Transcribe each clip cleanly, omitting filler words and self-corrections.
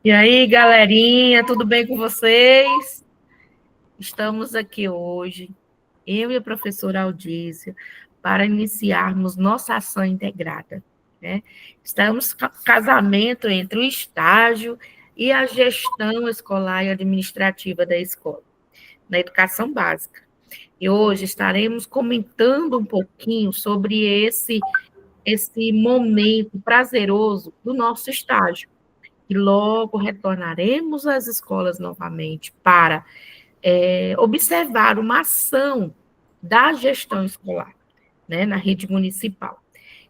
E aí, galerinha, tudo bem com vocês? Estamos aqui hoje, eu e a professora Aldícia, para iniciarmos nossa ação integrada, né? Estamos com casamento entre o estágio e a gestão escolar e administrativa da escola, na educação básica. E hoje estaremos comentando um pouquinho sobre esse momento prazeroso do nosso estágio. E logo retornaremos às escolas novamente para observar uma ação da gestão escolar, né, na rede municipal.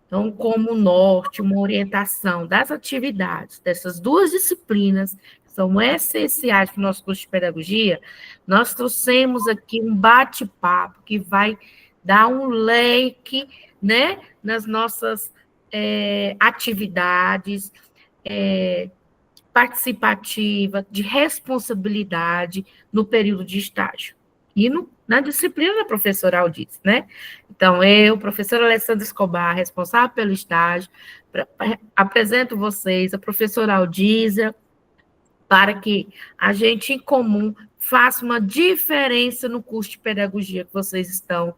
Então, como norte, uma orientação das atividades dessas duas disciplinas, que são essenciais para o nosso curso de pedagogia, nós trouxemos aqui um bate-papo que vai dar um leque, né, nas nossas atividades, participativa, de responsabilidade no período de estágio. E na disciplina da professora Aldice, né? Então, eu, professora Alessandra Escobar, responsável pelo estágio, apresento vocês a professora Aldísia, para que a gente, em comum, faça uma diferença no curso de pedagogia que vocês estão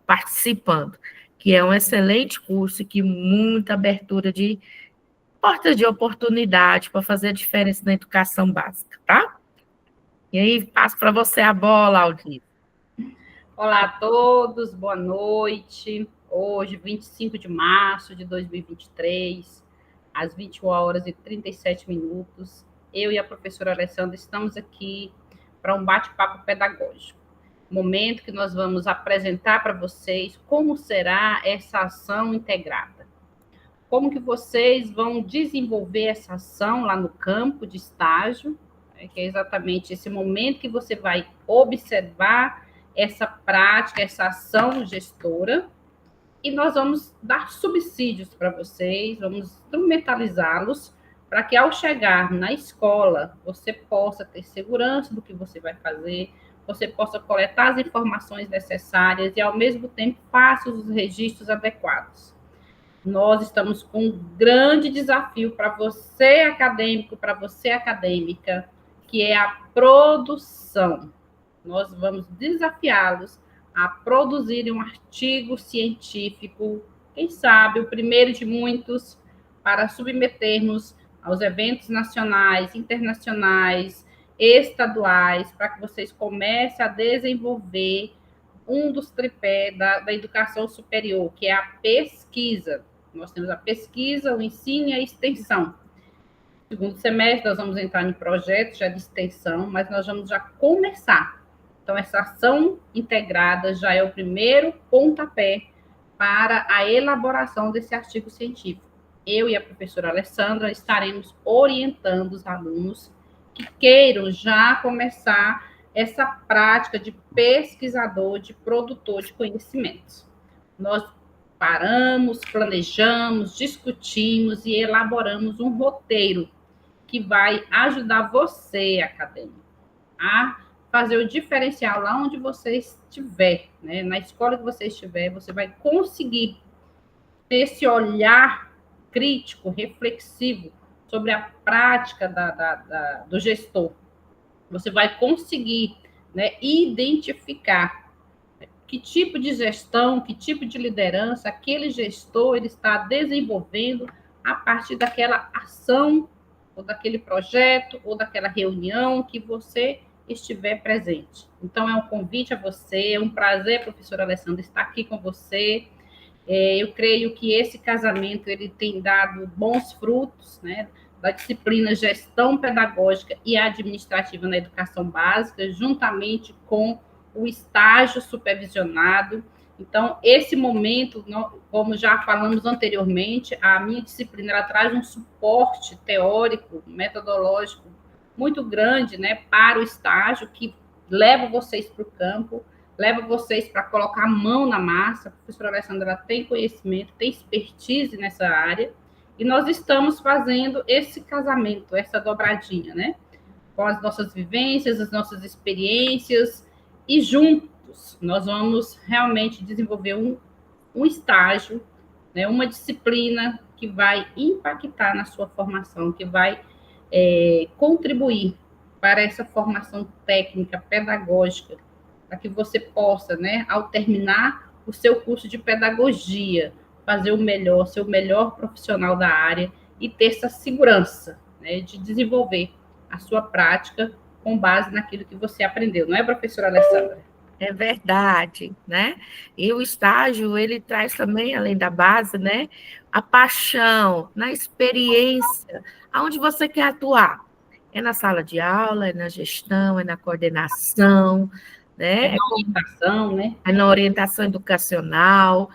participando, que é um excelente curso e que muita abertura de portas de oportunidade para fazer a diferença na educação básica, tá? E aí, passo para você a bola, Aldir. Olá a todos, boa noite. Hoje, 25 de março de 2023, às 21 horas e 37 minutos, eu e a professora Alessandra estamos aqui para um bate-papo pedagógico. Momento que nós vamos apresentar para vocês como será essa ação integrada. Como que vocês vão desenvolver essa ação lá no campo de estágio, que é exatamente esse momento que você vai observar essa prática, essa ação gestora, e nós vamos dar subsídios para vocês, vamos instrumentalizá-los para que ao chegar na escola, você possa ter segurança do que você vai fazer, você possa coletar as informações necessárias e, ao mesmo tempo, faça os registros adequados. Nós estamos com um grande desafio para você, acadêmico, para você, acadêmica, que é a produção. Nós vamos desafiá-los a produzirem um artigo científico, quem sabe o primeiro de muitos, para submetermos aos eventos nacionais, internacionais, estaduais, para que vocês comecem a desenvolver um dos tripés da educação superior, que é a pesquisa. Nós temos a pesquisa, o ensino e a extensão. No segundo semestre, nós vamos entrar em projetos já de extensão, mas nós vamos já começar. Então, essa ação integrada já é o primeiro pontapé para a elaboração desse artigo científico. Eu e a professora Alessandra estaremos orientando os alunos que queiram já começar essa prática de pesquisador, de produtor de conhecimentos. Nós paramos, planejamos, discutimos e elaboramos um roteiro que vai ajudar você, acadêmico, a fazer o diferencial lá onde você estiver, né? Na escola que você estiver, você vai conseguir ter esse olhar crítico, reflexivo sobre a prática do gestor. Você vai conseguir, né, identificar que tipo de gestão, que tipo de liderança aquele gestor ele está desenvolvendo a partir daquela ação, ou daquele projeto, ou daquela reunião que você estiver presente. Então, é um convite a você, é um prazer, professora Alessandra, estar aqui com você. Eu creio que esse casamento ele tem dado bons frutos, né, da disciplina Gestão Pedagógica e Administrativa na Educação Básica, juntamente com o estágio supervisionado. Então, esse momento, como já falamos anteriormente, a minha disciplina ela traz um suporte teórico, metodológico muito grande, né, para o estágio, que leva vocês para o campo, leva vocês para colocar a mão na massa. A professora Alessandra tem conhecimento, tem expertise nessa área, e nós estamos fazendo esse casamento, essa dobradinha, né, com as nossas vivências, as nossas experiências, e juntos nós vamos realmente desenvolver um estágio, né, uma disciplina que vai impactar na sua formação, que vai contribuir para essa formação técnica, pedagógica, para que você possa, né, ao terminar o seu curso de pedagogia, fazer o melhor, ser o melhor profissional da área e ter essa segurança, né, de desenvolver a sua prática com base naquilo que você aprendeu, não é, professora Alessandra? É verdade, né? E o estágio, ele traz também, além da base, né, a paixão, na experiência, aonde você quer atuar. É na sala de aula, é na gestão, é na coordenação, É né? na orientação, né? É na orientação educacional.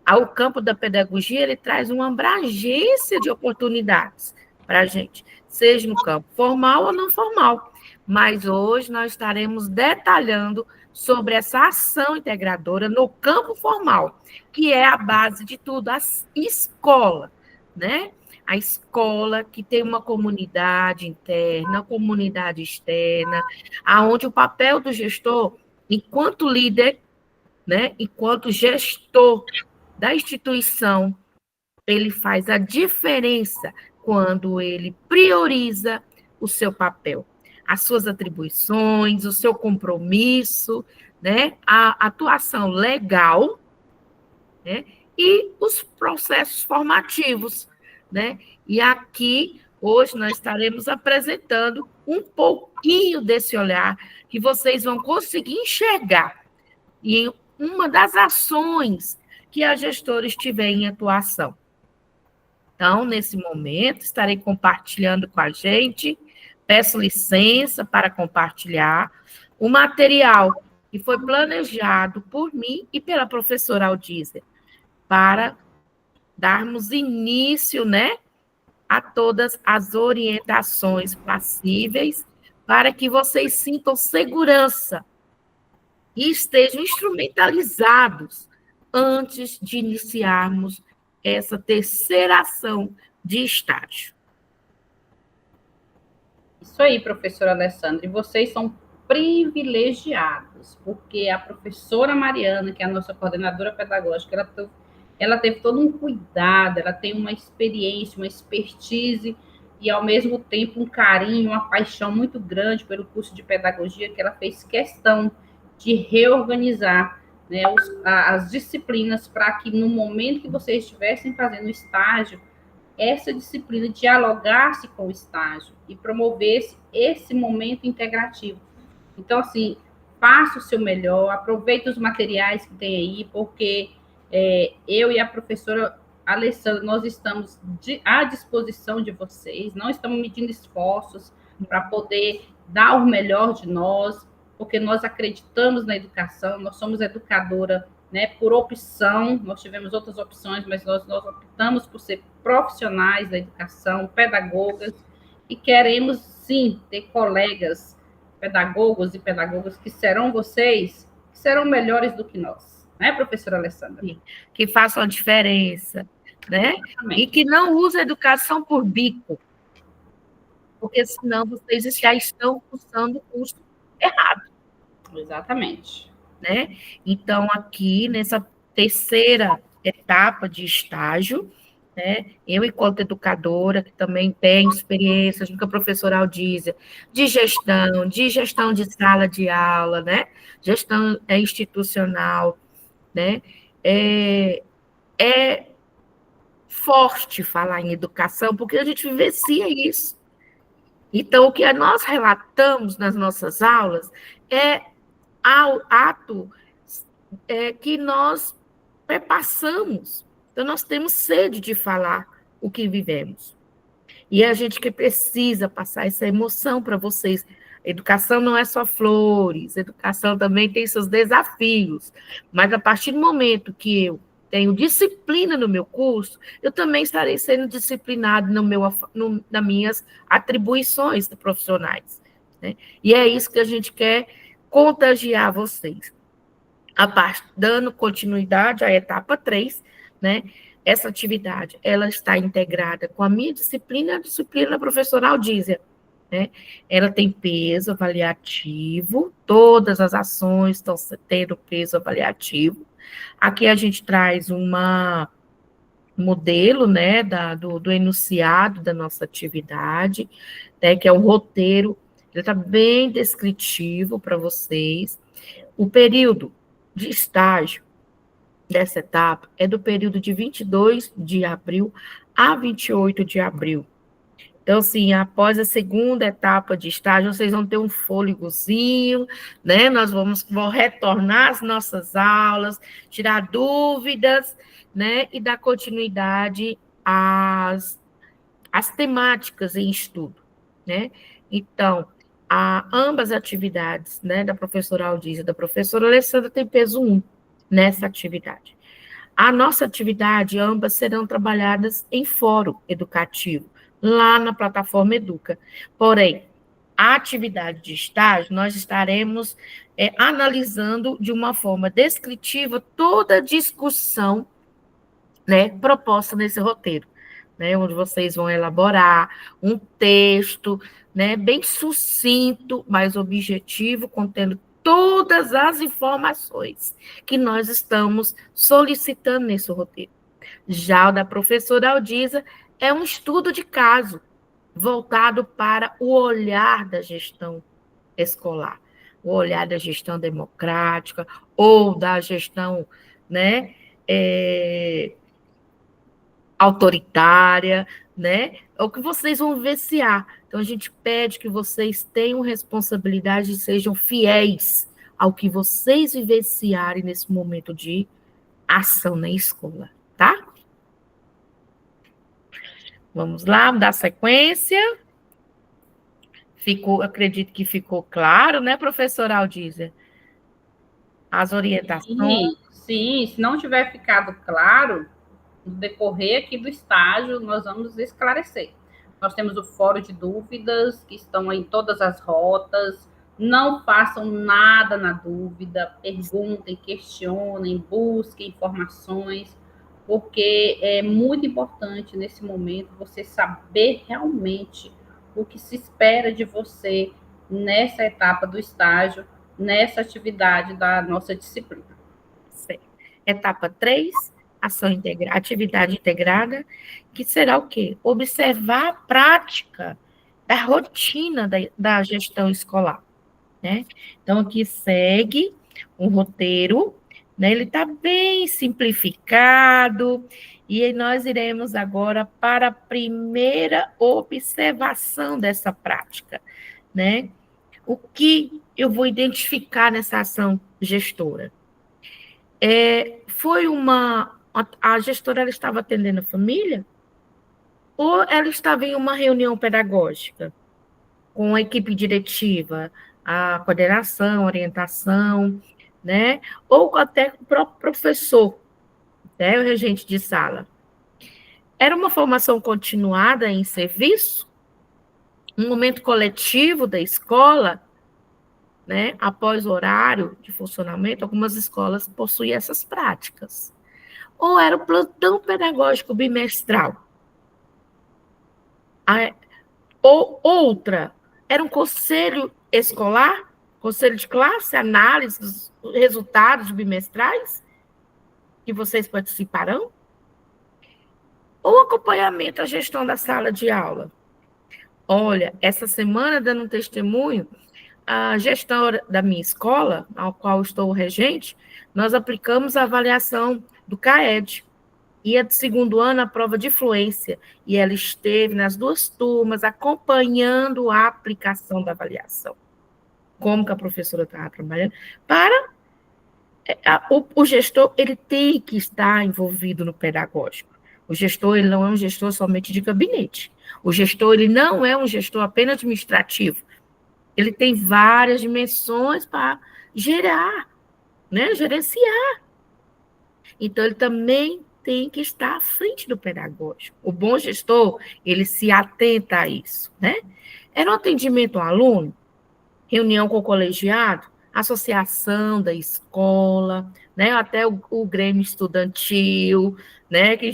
Ao campo da pedagogia, ele traz uma abrangência de oportunidades para a gente, seja no campo formal ou não formal. Mas hoje nós estaremos detalhando sobre essa ação integradora no campo formal, que é a base de tudo, a escola, né? A escola que tem uma comunidade interna, uma comunidade externa, aonde o papel do gestor, enquanto líder, né, enquanto gestor da instituição, ele faz a diferença quando ele prioriza o seu papel, as suas atribuições, o seu compromisso, né, a atuação legal, né, e os processos formativos, né? E aqui hoje nós estaremos apresentando um pouquinho desse olhar que vocês vão conseguir enxergar em uma das ações que a gestora estiver em atuação. Então, nesse momento, estarei compartilhando com a gente, peço licença para compartilhar o material que foi planejado por mim e pela professora Aldísia, para darmos início, né, a todas as orientações passíveis, para que vocês sintam segurança e estejam instrumentalizados antes de iniciarmos essa terceira ação de estágio. Isso aí, professora Alessandra. E vocês são privilegiados, porque a professora Mariana, que é a nossa coordenadora pedagógica, ela teve todo um cuidado, ela tem uma experiência, uma expertise e, ao mesmo tempo, um carinho, uma paixão muito grande pelo curso de pedagogia, que ela fez questão de reorganizar, né, as disciplinas para que, no momento que vocês estivessem fazendo estágio, essa disciplina dialogasse com o estágio e promovesse esse momento integrativo. Então, assim, faça o seu melhor, aproveite os materiais que tem aí, porque eu e a professora Alessandra, nós estamos à disposição de vocês, não estamos medindo esforços para poder dar o melhor de nós, porque nós acreditamos na educação, nós somos educadora, né, por opção, nós tivemos outras opções, mas nós optamos por ser profissionais da educação, pedagogas, e queremos, sim, ter colegas pedagogos e pedagogas que serão vocês, que serão melhores do que nós, né, professora Alessandra? Sim, que façam a diferença, né? Exatamente. E que não use a educação por bico, porque senão vocês já estão cursando o curso errado. Exatamente. Né? Então, aqui, nessa terceira etapa de estágio, né, eu, enquanto educadora, que também tenho experiência, junto com a professora Aldísia, de gestão de sala de aula, né, gestão institucional, né, é forte falar em educação, porque a gente vivencia isso. Então, o que nós relatamos nas nossas aulas é ao ato que nós perpassamos. Então, nós temos sede de falar o que vivemos. E é a gente que precisa passar essa emoção para vocês. Educação não é só flores, educação também tem seus desafios. Mas a partir do momento que eu tenho disciplina no meu curso, eu também estarei sendo disciplinado nas minhas atribuições profissionais. Né? E é isso que a gente quer contagiar vocês. Dando continuidade à etapa 3, né? Essa atividade, ela está integrada com a minha disciplina, a disciplina da professora Aldísia, né? Ela tem peso avaliativo, todas as ações estão tendo peso avaliativo. Aqui a gente traz uma modelo, né, do enunciado da nossa atividade, né, que é um roteiro, ele está bem descritivo para vocês. O período de estágio dessa etapa é do período de 22 de abril a 28 de abril. Então, assim, após a segunda etapa de estágio, vocês vão ter um fôlegozinho, né? Nós vamos retornar às nossas aulas, tirar dúvidas, né? E dar continuidade às temáticas em estudo, né? Então, ambas atividades, né, da professora Aldísia e da professora Alessandra têm peso 1 nessa atividade. A nossa atividade, ambas serão trabalhadas em fórum educativo, lá na plataforma Educa. Porém, a atividade de estágio, nós estaremos analisando de uma forma descritiva toda a discussão, né, proposta nesse roteiro, né, onde vocês vão elaborar um texto, né, bem sucinto, mas objetivo, contendo todas as informações que nós estamos solicitando nesse roteiro. Já o da professora Aldisa é um estudo de caso, voltado para o olhar da gestão escolar, o olhar da gestão democrática, ou da gestão, né, autoritária, né? É o que vocês vão vivenciar. Então, a gente pede que vocês tenham responsabilidade e sejam fiéis ao que vocês vivenciarem nesse momento de ação na escola, tá? Vamos lá, dar sequência. Acredito que ficou claro, né, professora Aldísia? As orientações. Sim, se não tiver ficado claro, no decorrer aqui do estágio, nós vamos esclarecer. Nós temos o fórum de dúvidas, que estão em todas as rotas. Não façam nada na dúvida, perguntem, questionem, busquem informações, porque é muito importante nesse momento você saber realmente o que se espera de você nessa etapa do estágio, nessa atividade da nossa disciplina. Certo. Etapa 3, atividade integrada, que será o quê? Observar a prática da rotina da gestão escolar, né? Então, aqui segue um roteiro, né? Ele está bem simplificado, e nós iremos agora para a primeira observação dessa prática, né? O que eu vou identificar nessa ação gestora? A gestora ela estava atendendo a família ou ela estava em uma reunião pedagógica com a equipe diretiva, a coordenação, orientação, né? Ou até o próprio professor, né? O regente de sala. Era uma formação continuada em serviço? Um momento coletivo da escola, né? Após o horário de funcionamento, algumas escolas possuem essas práticas. Ou era o plantão pedagógico bimestral? Ou outra, era um conselho escolar, conselho de classe, análise dos resultados bimestrais, que vocês participarão? Ou acompanhamento à gestão da sala de aula? Olha, essa semana, dando um testemunho, a gestora da minha escola, ao qual estou regente, nós aplicamos a avaliação do CAED, e a de segundo ano, a prova de fluência, e ela esteve nas 2 turmas acompanhando a aplicação da avaliação. Como que a professora estava trabalhando? O gestor, ele tem que estar envolvido no pedagógico. O gestor, ele não é um gestor somente de gabinete. O gestor, ele não é um gestor apenas administrativo. Ele tem várias dimensões para gerar, né? Gerenciar. Então, ele também tem que estar à frente do pedagógico. O bom gestor, ele se atenta a isso, né? Era um atendimento ao aluno, reunião com o colegiado, associação da escola, né? Até o Grêmio Estudantil, né? Que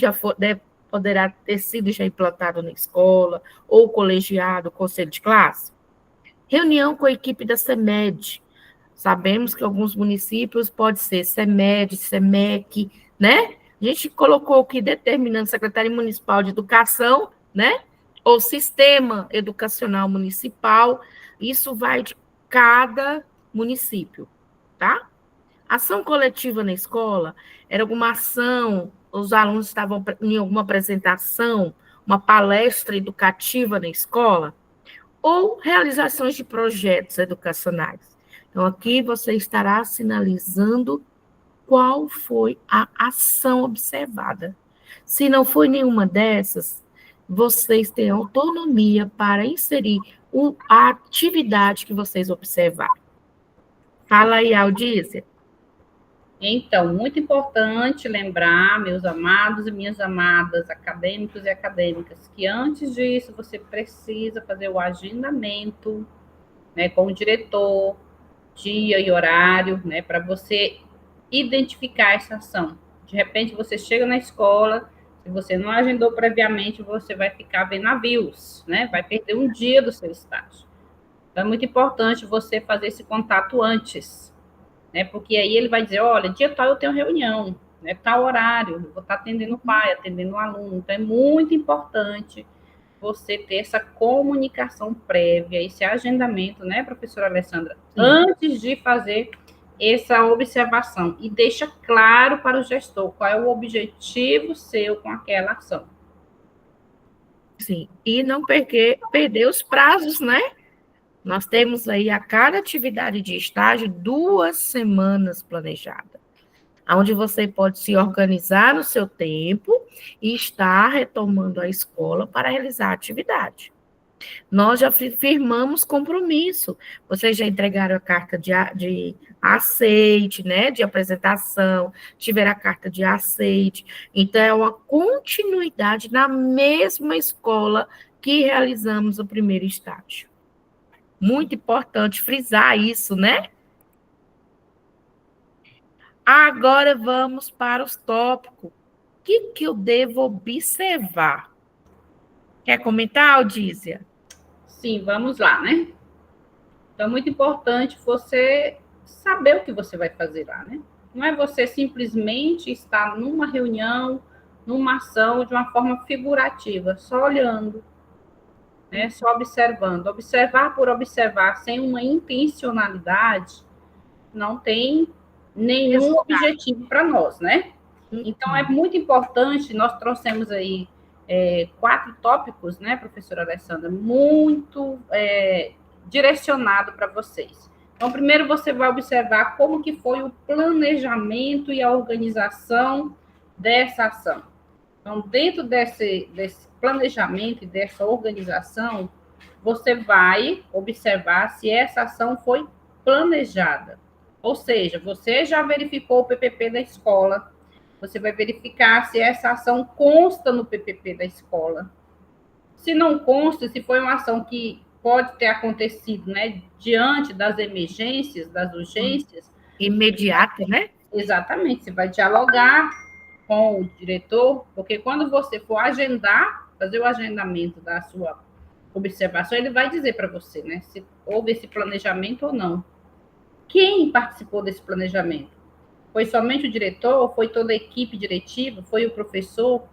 poderá ter sido já implantado na escola, ou o colegiado, o conselho de classe. Reunião com a equipe da CEMED. Sabemos que alguns municípios pode ser CEMED, SEMEC, né? A gente colocou aqui determinando Secretaria Municipal de Educação, né? Ou Sistema Educacional Municipal. Isso vai de cada município, tá? Ação coletiva na escola era alguma ação, os alunos estavam em alguma apresentação, uma palestra educativa na escola, ou realizações de projetos educacionais. Então, aqui você estará sinalizando qual foi a ação observada. Se não foi nenhuma dessas, vocês têm autonomia para inserir a atividade que vocês observaram. Fala aí, Aldícia. Então, muito importante lembrar, meus amados e minhas amadas, acadêmicos e acadêmicas, que antes disso você precisa fazer o agendamento, né, com o diretor, dia e horário, né, para você identificar essa ação. De repente, você chega na escola, se você não agendou previamente, você vai ficar vendo navios, né, vai perder um dia do seu estágio. Então, é muito importante você fazer esse contato antes, né? Porque aí ele vai dizer, olha, dia tal eu tenho reunião, né? Tal horário, eu vou estar atendendo o pai, atendendo o aluno. Então, é muito importante você ter essa comunicação prévia, esse agendamento, né, professora Alessandra? Sim. Antes de fazer essa observação. E deixa claro para o gestor qual é o objetivo seu com aquela ação. Sim, e não perder os prazos, né? Nós temos aí a cada atividade de estágio 2 semanas planejadas, onde você pode se organizar no seu tempo e estar retomando a escola para realizar a atividade. Nós já firmamos compromisso. Vocês já entregaram a carta de aceite, né? De apresentação, tiveram a carta de aceite. Então, é uma continuidade na mesma escola que realizamos o primeiro estágio. Muito importante frisar isso, né? Agora vamos para os tópicos. O que eu devo observar? Quer comentar, Aldísia? Sim, vamos lá, né? Então, é muito importante você saber o que você vai fazer lá, né? Não é você simplesmente estar numa reunião, numa ação de uma forma figurativa, só olhando, né? Só observando. Observar por observar, sem uma intencionalidade, não tem nenhum objetivo para nós, né? Então, é muito importante, nós trouxemos aí 4 tópicos, né, professora Alessandra, muito direcionado para vocês. Então, primeiro você vai observar como que foi o planejamento e a organização dessa ação. Então, dentro desse planejamento e dessa organização, você vai observar se essa ação foi planejada. Ou seja, você já verificou o PPP da escola, você vai verificar se essa ação consta no PPP da escola. Se não consta, se foi uma ação que pode ter acontecido, né, diante das emergências, das urgências. Imediata, né? Exatamente, você vai dialogar com o diretor, porque quando você for agendar, fazer o agendamento da sua observação, ele vai dizer para você, né, se houve esse planejamento ou não. Quem participou desse planejamento? Foi somente o diretor? Foi toda a equipe diretiva? Foi o professor?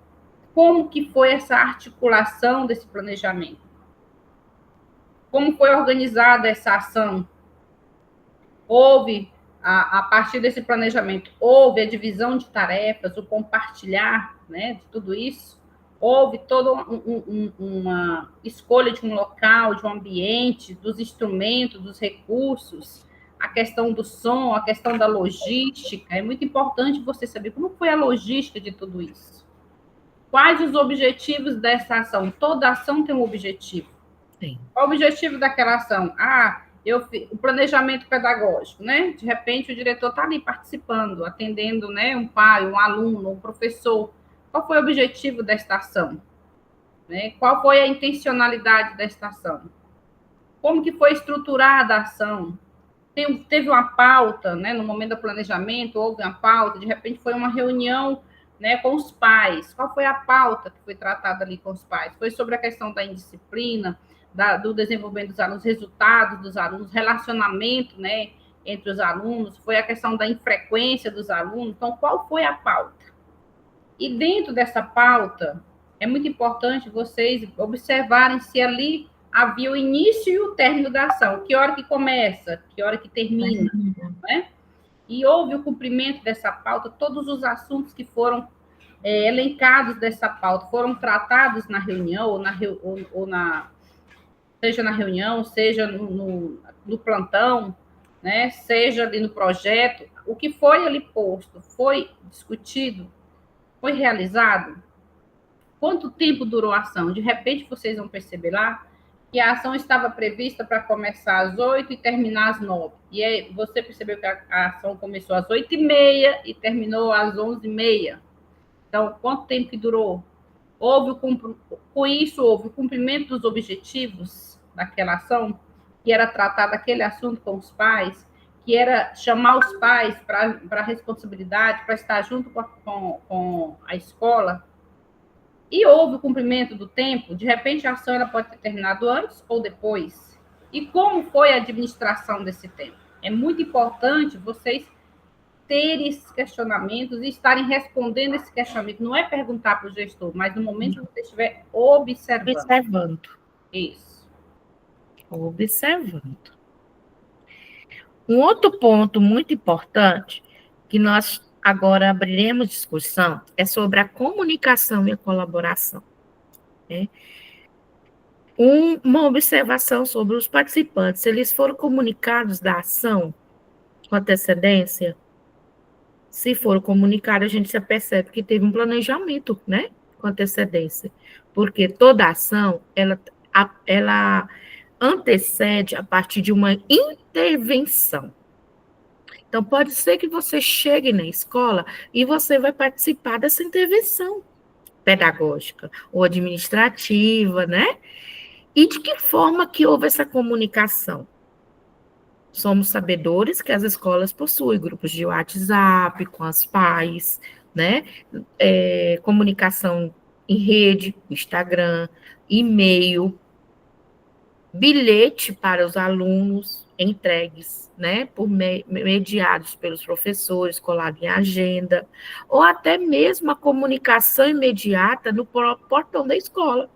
Como que foi essa articulação desse planejamento? Como foi organizada essa ação? Houve, a partir desse planejamento, houve a divisão de tarefas, o compartilhar, né, de tudo isso? Houve toda uma escolha de um local, de um ambiente, dos instrumentos, dos recursos, a questão do som, a questão da logística. É muito importante você saber como foi a logística de tudo isso. Quais os objetivos dessa ação? Toda ação tem um objetivo. Sim. Qual o objetivo daquela ação? O planejamento pedagógico, né? De repente, o diretor está ali participando, atendendo, né, um pai, um aluno, um professor. Qual foi o objetivo desta ação? Né? Qual foi a intencionalidade desta ação? Como que foi estruturada a ação? Teve uma pauta, né? No momento do planejamento, houve uma pauta, de repente foi uma reunião, né, com os pais. Qual foi a pauta que foi tratada ali com os pais? Foi sobre a questão da indisciplina, do desenvolvimento dos alunos, resultados dos alunos, relacionamento, né, entre os alunos, foi a questão da infrequência dos alunos. Então, qual foi a pauta? E dentro dessa pauta, é muito importante vocês observarem se ali havia o início e o término da ação. Que hora que começa, que hora que termina, né? E houve o cumprimento dessa pauta, todos os assuntos que foram elencados dessa pauta foram tratados na reunião, seja na reunião, seja no plantão, né? Seja ali no projeto, o que foi ali posto, foi discutido, foi realizado. Quanto tempo durou a ação? De repente, vocês vão perceber lá que a ação estava prevista para começar às 8 e terminar às 9. E aí você percebeu que a ação começou às 8h30 e terminou às 11h30. Então, quanto tempo que durou? Com isso, houve o cumprimento dos objetivos daquela ação, que era tratar daquele assunto com os pais, que era chamar os pais para a responsabilidade, para estar junto com a escola. E houve o cumprimento do tempo, de repente a ação ela pode ter terminado antes ou depois. E como foi a administração desse tempo? É muito importante vocês terem esses questionamentos e estarem respondendo esse questionamento. Não é perguntar para o gestor, mas no momento que você estiver observando. Observando. Isso. Observando. Um outro ponto muito importante que nós agora abriremos discussão é sobre a comunicação e a colaboração. Né? Uma observação sobre os participantes, se eles foram comunicados da ação com antecedência, se foram comunicados, a gente já percebe que teve um planejamento, né, com antecedência, porque toda ação, ela antecede a partir de uma intervenção. Então, pode ser que você chegue na escola e você vai participar dessa intervenção pedagógica ou administrativa, né? E de que forma que houve essa comunicação? Somos sabedores que as escolas possuem grupos de WhatsApp com os pais, né? Comunicação em rede, Instagram, e-mail, bilhete para os alunos entregues, né, mediados pelos professores, colado em agenda, ou até mesmo a comunicação imediata no portão da escola,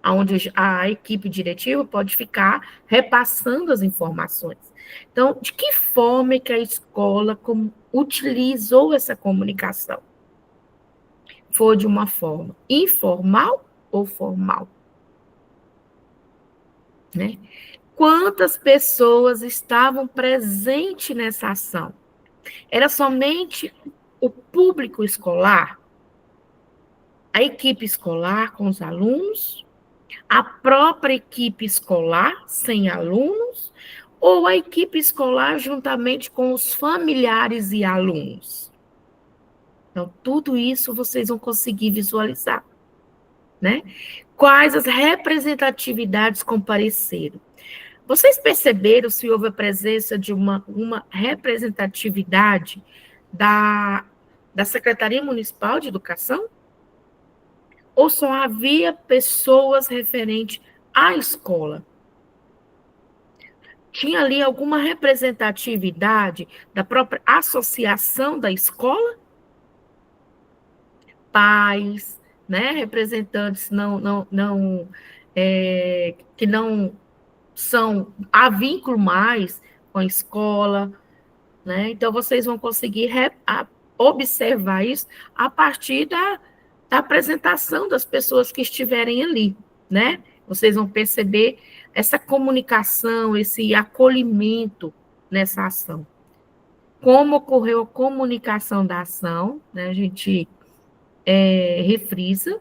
onde a equipe diretiva pode ficar repassando as informações. Então, de que forma que a escola utilizou essa comunicação? Foi de uma forma informal ou formal? Né? Quantas pessoas estavam presentes nessa ação? Era somente o público escolar, a equipe escolar com os alunos, a própria equipe escolar sem alunos, ou a equipe escolar juntamente com os familiares e alunos? Então, tudo isso vocês vão conseguir visualizar, né? Quais as representatividades compareceram? Vocês perceberam se houve a presença de uma representatividade da Secretaria Municipal de Educação? Ou só havia pessoas referentes à escola? Tinha ali alguma representatividade da própria associação da escola? Pais, né? Representantes que não são há vínculo mais com a escola, né? Então, vocês vão conseguir observar isso a partir da apresentação das pessoas que estiverem ali, né? Vocês vão perceber essa comunicação, esse acolhimento nessa ação. Como ocorreu a comunicação da ação, né? A gente refrisa,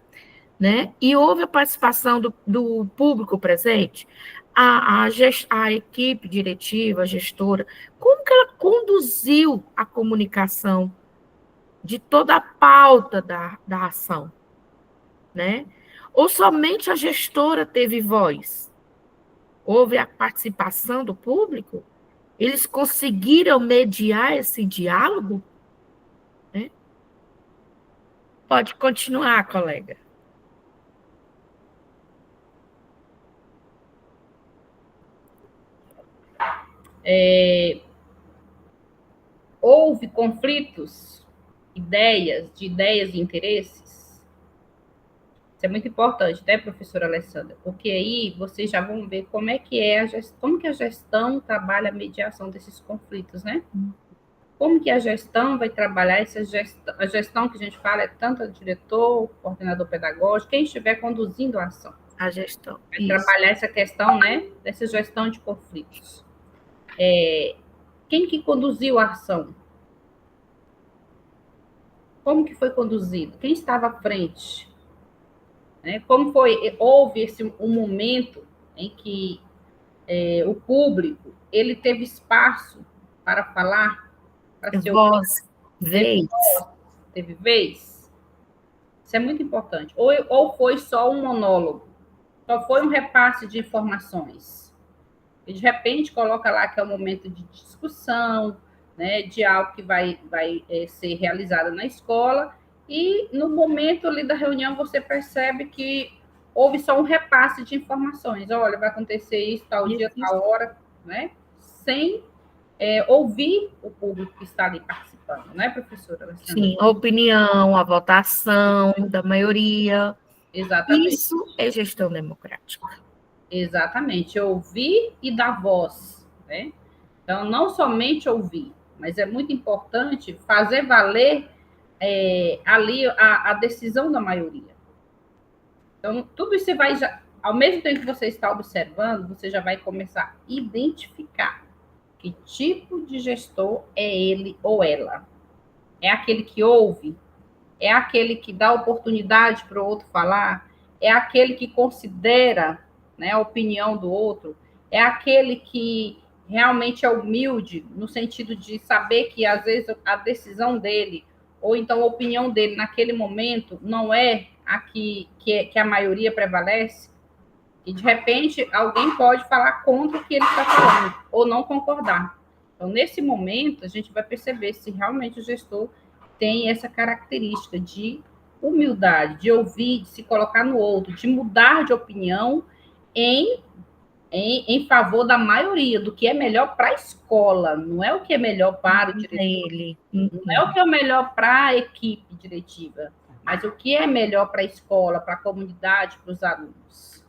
né? E houve a participação do público presente, a equipe diretiva, a gestora, como que ela conduziu a comunicação de toda a pauta da ação, né? Ou somente a gestora teve voz? Houve a participação do público? Eles conseguiram mediar esse diálogo? Né? Pode continuar, colega. Houve conflitos? de ideias e interesses? Isso é muito importante, né, professora Alessandra? Porque aí vocês já vão ver como é que é como que a gestão trabalha a mediação desses conflitos, né? Como que a gestão vai trabalhar a gestão que a gente fala é tanto o diretor, o coordenador pedagógico, quem estiver conduzindo a ação. A gestão. Vai trabalhar essa questão, né, dessa gestão de conflitos. Quem que conduziu a ação? Como que foi conduzido? Quem estava à frente? Né? Como houve um momento em que o público ele teve espaço para falar, para se ouvir, Voz, vez. teve vez? Isso é muito importante. Ou foi só um monólogo? Só foi um repasse de informações? E de repente coloca lá que é um momento de discussão, né, de algo que vai ser realizado na escola, e no momento ali da reunião você percebe que houve só um repasse de informações. Olha, vai acontecer isso, tal dia, tal hora, né? Sem ouvir o público que está ali participando, né, professora Alessandra? Sim, a opinião, a votação da maioria. Exatamente. Isso é gestão democrática. Exatamente, ouvir e dar voz, né? Então, não somente ouvir, mas é muito importante fazer valer ali a decisão da maioria. Então, tudo isso você vai, ao mesmo tempo que você está observando, você já vai começar a identificar que tipo de gestor é ele ou ela. É aquele que ouve? É aquele que dá oportunidade para o outro falar? É aquele que considera, né, a opinião do outro? É aquele que realmente é humilde, no sentido de saber que, às vezes, a decisão dele, ou então a opinião dele naquele momento, não é a que a maioria prevalece? E, de repente, alguém pode falar contra o que ele está falando, ou não concordar. Então, nesse momento, a gente vai perceber se realmente o gestor tem essa característica de humildade, de ouvir, de se colocar no outro, de mudar de opinião em favor da maioria, do que é melhor para a escola, não é o que é melhor para o diretor, não é o que é melhor para a equipe diretiva, mas o que é melhor para a escola, para a comunidade, para os alunos.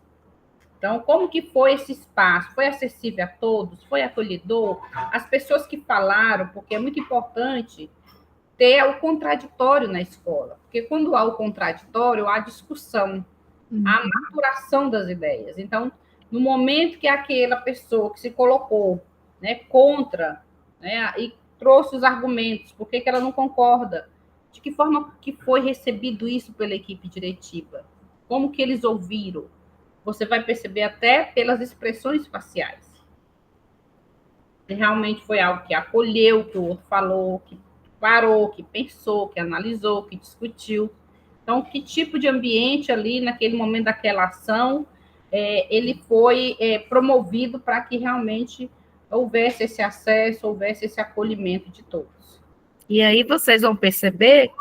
Então, como que foi esse espaço? Foi acessível a todos? Foi acolhedor? As pessoas que falaram, porque é muito importante ter o contraditório na escola, porque quando há o contraditório, há discussão, há maturação das ideias. Então, no momento que aquela pessoa que se colocou, né, contra, né, e trouxe os argumentos, por que ela não concorda, de que forma que foi recebido isso pela equipe diretiva, como que eles ouviram, você vai perceber até pelas expressões faciais. Se realmente foi algo que acolheu, que o outro falou, que parou, que pensou, que analisou, que discutiu. Então, que tipo de ambiente ali, naquele momento daquela ação, ele foi promovido para que realmente houvesse esse acesso, houvesse esse acolhimento de todos. E aí vocês vão perceber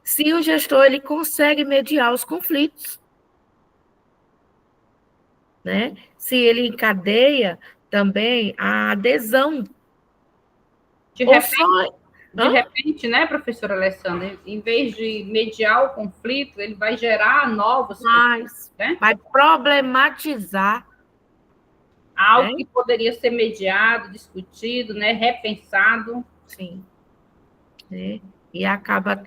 se o gestor ele consegue mediar os conflitos, né? Se ele encadeia também a adesão. De repente, né, professora Alessandra, em vez de mediar o conflito, ele vai gerar novos conflitos, né? Vai problematizar algo que poderia ser mediado, discutido, né, repensado. Sim. E acaba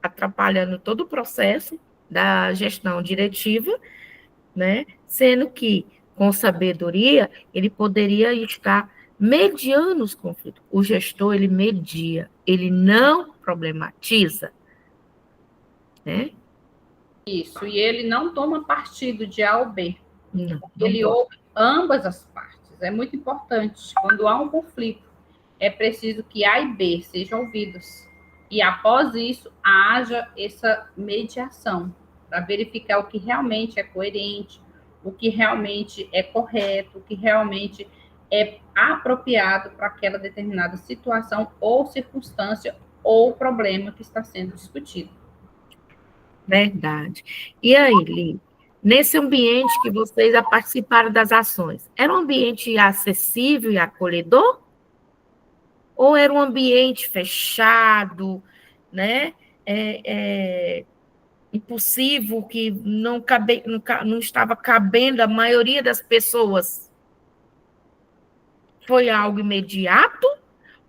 atrapalhando todo o processo da gestão diretiva, né? Sendo que, com sabedoria, ele poderia estar mediando os conflitos. O gestor, ele media, ele não problematiza, né? Isso, e ele não toma partido de A ou B. Não ele ouve ambas as partes. É muito importante. Quando há um conflito, é preciso que A e B sejam ouvidos. E após isso, haja essa mediação, para verificar o que realmente é coerente, o que realmente é correto, o que realmente é apropriado para aquela determinada situação ou circunstância ou problema que está sendo discutido. Verdade. E aí, Li, nesse ambiente que vocês participaram das ações, era um ambiente acessível e acolhedor? Ou era um ambiente fechado, né? Impossível, que não estava cabendo a maioria das pessoas. Foi algo imediato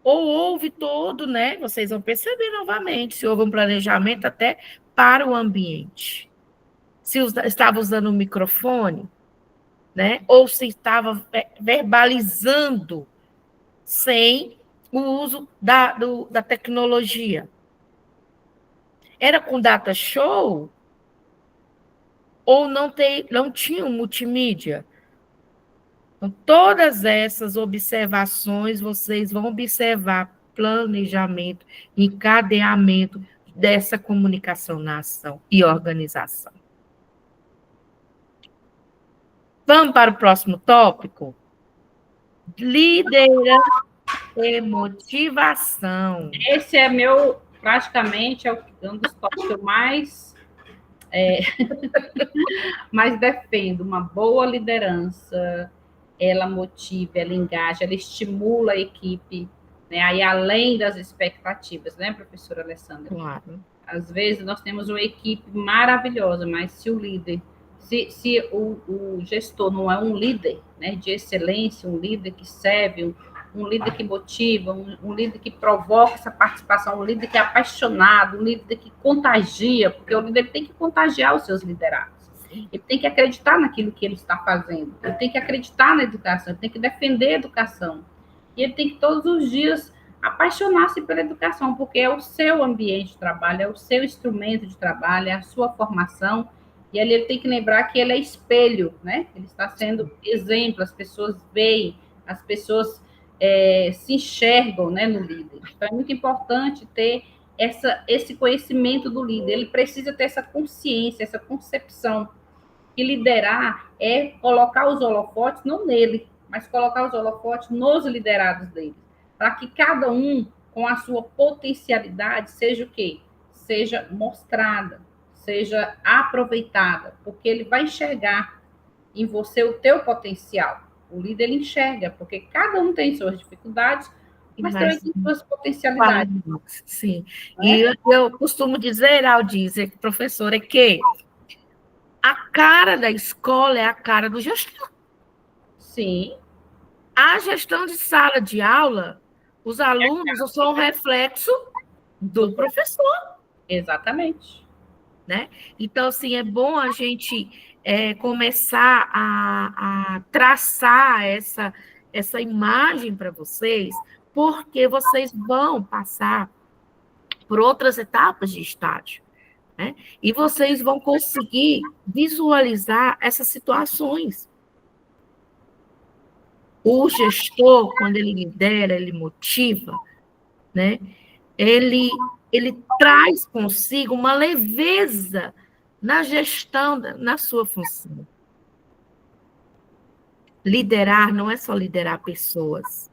ou houve todo, né? Vocês vão perceber novamente se houve um planejamento até para o ambiente. Se estava usando o microfone, né? Ou se estava verbalizando sem o uso da tecnologia. Era com data show ou não tinha um multimídia? Então, todas essas observações, vocês vão observar planejamento, encadeamento dessa comunicação na ação e organização. Vamos para o próximo tópico? Liderança e motivação. Esse é praticamente, um dos tópicos que eu mais defendo. Uma boa liderança, ela motiva, ela engaja, ela estimula a equipe, né? Aí além das expectativas, né, professora Alessandra? Claro. Às vezes nós temos uma equipe maravilhosa, mas se o líder, se o gestor não é um líder, né, de excelência, um líder que serve, um líder que motiva, um líder que provoca essa participação, um líder que é apaixonado, um líder que contagia, porque o líder tem que contagiar os seus liderados. Ele tem que acreditar naquilo que ele está fazendo, ele tem que acreditar na educação, ele tem que defender a educação. E ele tem que todos os dias apaixonar-se pela educação, porque é o seu ambiente de trabalho, é o seu instrumento de trabalho, é a sua formação, e ali ele tem que lembrar que ele é espelho, né? Ele está sendo exemplo, as pessoas veem, as pessoas se enxergam, né, no líder. Então, é muito importante ter esse conhecimento do líder, ele precisa ter essa consciência, essa concepção, que liderar é colocar os holofotes, não nele, mas colocar os holofotes nos liderados dele, para que cada um, com a sua potencialidade, seja o quê? Seja mostrada, seja aproveitada, porque ele vai enxergar em você o teu potencial. O líder, ele enxerga, porque cada um tem suas dificuldades, mas também tem suas potencialidades. Sim. E eu costumo dizer, Aldizer, professora, que a cara da escola é a cara do gestor. Sim. A gestão de sala de aula, os alunos são um reflexo do professor. Exatamente. Né? Então, assim, é bom a gente começar a traçar essa imagem para vocês, porque vocês vão passar por outras etapas de estágio, né? E vocês vão conseguir visualizar essas situações. O gestor, quando ele lidera, ele motiva, né? Ele traz consigo uma leveza na gestão, na sua função. Liderar não é só liderar pessoas,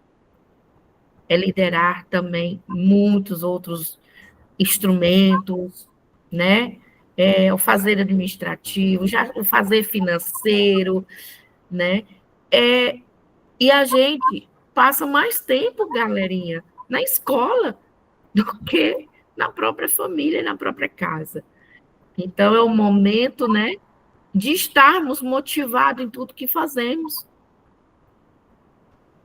é liderar também muitos outros instrumentos, né? O fazer administrativo, o fazer financeiro, né? E a gente passa mais tempo, galerinha, na escola do que na própria família, na própria casa. Então, é o momento, né, de estarmos motivados em tudo que fazemos.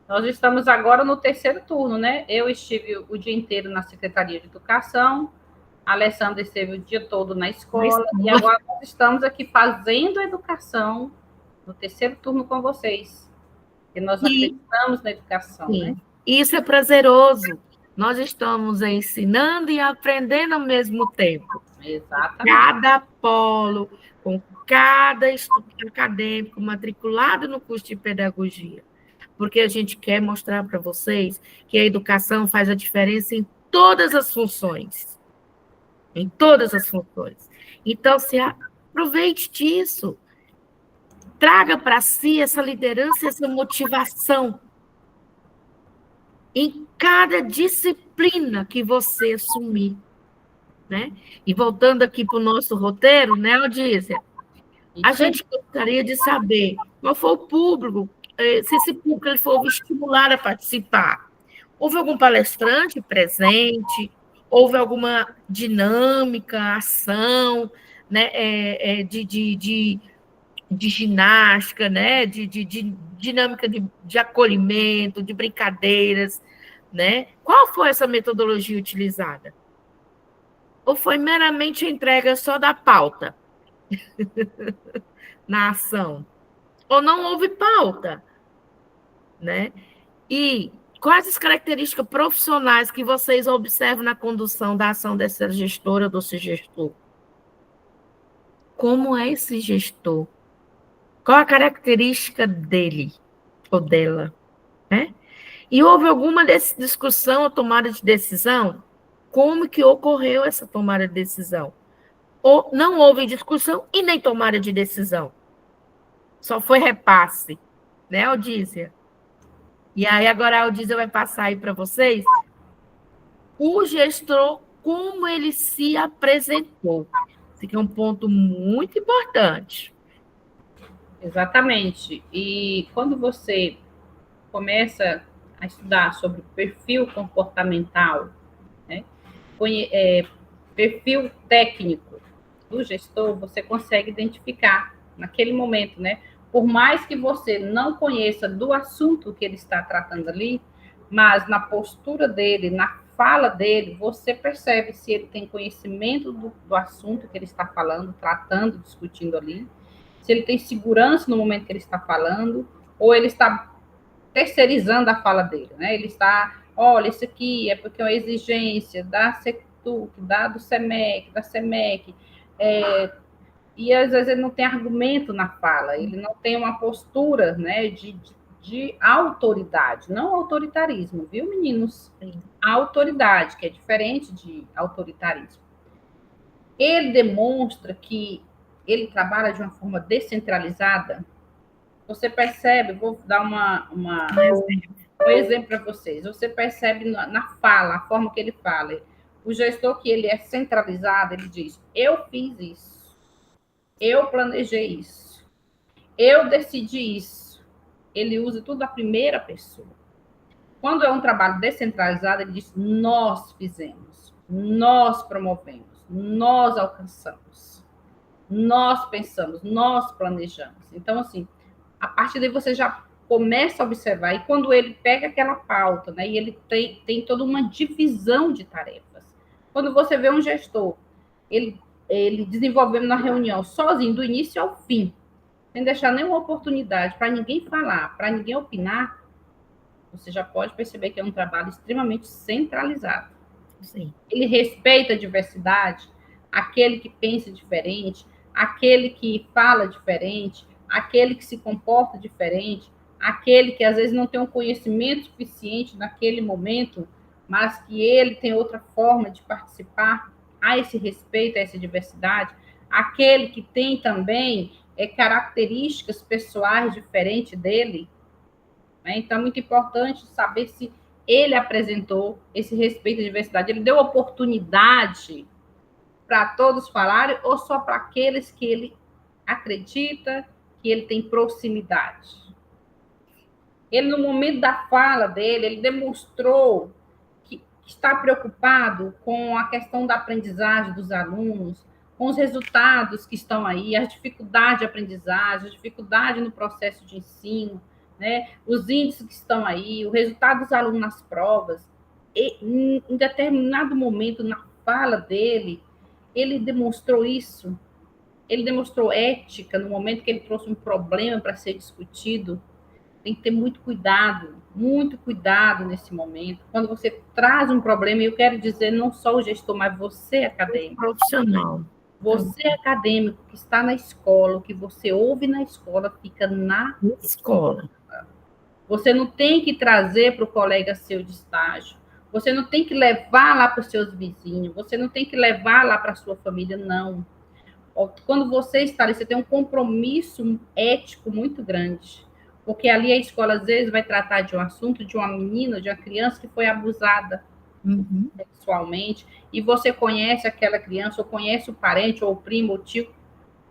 Nós estamos agora no terceiro turno, né? Eu estive o dia inteiro na Secretaria de Educação, a Alessandra esteve o dia todo na escola, e agora nós estamos aqui fazendo a educação no terceiro turno com vocês. E nós acreditamos na educação, né? Isso é prazeroso. Nós estamos ensinando e aprendendo ao mesmo tempo. Exatamente. Cada polo, com cada estudante acadêmico matriculado no curso de pedagogia. Porque a gente quer mostrar para vocês que a educação faz a diferença em todas as funções. Em todas as funções. Então, aproveite disso. Traga para si essa liderança, essa motivação em cada disciplina que você assumir. Né? E voltando aqui para o nosso roteiro, né, Odísia? A gente gostaria de saber qual foi o público, se esse público ele for estimular a participar. Houve algum palestrante presente? houve alguma dinâmica, ação, né, de ginástica, né, de dinâmica de acolhimento, de brincadeiras, né? Qual foi essa metodologia utilizada? Ou foi meramente a entrega só da pauta na ação? Ou não houve pauta, né? E quais as características profissionais que vocês observam na condução da ação dessa gestora ou desse gestor? Como é esse gestor? Qual a característica dele ou dela, né? E houve alguma discussão ou tomada de decisão? Como que ocorreu essa tomada de decisão? Ou não houve discussão e nem tomada de decisão? Só foi repasse, né, Aldícia? E aí agora a Aldícia vai passar aí para vocês o gestor, como ele se apresentou. Esse aqui é um ponto muito importante. Exatamente. E quando você começa a estudar sobre perfil comportamental, né, perfil técnico do gestor, você consegue identificar naquele momento, né? Por mais que você não conheça do assunto que ele está tratando ali, mas na postura dele, na fala dele, você percebe se ele tem conhecimento do assunto que ele está falando, tratando, discutindo ali, se ele tem segurança no momento que ele está falando, ou ele está terceirizando a fala dele, né? Ele está, olha, isso aqui é porque é uma exigência da SECTUC, do SEMEC, da SEMEC, e às vezes ele não tem argumento na fala, ele não tem uma postura, né, de autoridade, não autoritarismo, viu, meninos? Autoridade, que é diferente de autoritarismo. Ele demonstra que ele trabalha de uma forma descentralizada. Você percebe, vou dar um exemplo para vocês. Você percebe na fala, a forma que ele fala. O gestor que ele é centralizado, ele diz: eu fiz isso, eu planejei isso, eu decidi isso. Ele usa tudo a primeira pessoa. Quando é um trabalho descentralizado, ele diz: nós fizemos, nós promovemos, nós alcançamos, nós pensamos, nós planejamos. Então, assim, a partir daí você já começa a observar. E quando ele pega aquela pauta, né, e ele tem toda uma divisão de tarefas. Quando você vê um gestor, ele desenvolvendo na reunião sozinho, do início ao fim, sem deixar nenhuma oportunidade para ninguém falar, para ninguém opinar, você já pode perceber que é um trabalho extremamente centralizado. Sim. Ele respeita a diversidade, aquele que pensa diferente, aquele que fala diferente, aquele que se comporta diferente, aquele que às vezes não tem um conhecimento suficiente naquele momento, mas que ele tem outra forma de participar, há esse respeito a essa diversidade, aquele que tem também características pessoais diferentes dele, né? Então é muito importante saber se ele apresentou esse respeito à diversidade, ele deu oportunidade para todos falarem ou só para aqueles que ele acredita que ele tem proximidade. Ele, no momento da fala dele, ele demonstrou que está preocupado com a questão da aprendizagem dos alunos, com os resultados que estão aí, as dificuldades de aprendizagem, a dificuldade no processo de ensino, né? Os índices que estão aí, o resultado dos alunos nas provas. E, em determinado momento, na fala dele, ele demonstrou isso. Ele demonstrou ética no momento que ele trouxe um problema para ser discutido. Tem que ter muito cuidado nesse momento. Quando você traz um problema, eu quero dizer não só o gestor, mas você, acadêmico. Profissional. Você, acadêmico, que está na escola, o que você ouve na escola, fica na escola. Você não tem que trazer para o colega seu de estágio. Você não tem que levar lá para os seus vizinhos. Você não tem que levar lá para a sua família, não. Quando você está ali, você tem um compromisso ético muito grande. Porque ali a escola, às vezes, vai tratar de um assunto de uma menina, de uma criança que foi abusada sexualmente, e você conhece aquela criança, ou conhece o parente, ou o primo, ou o tio.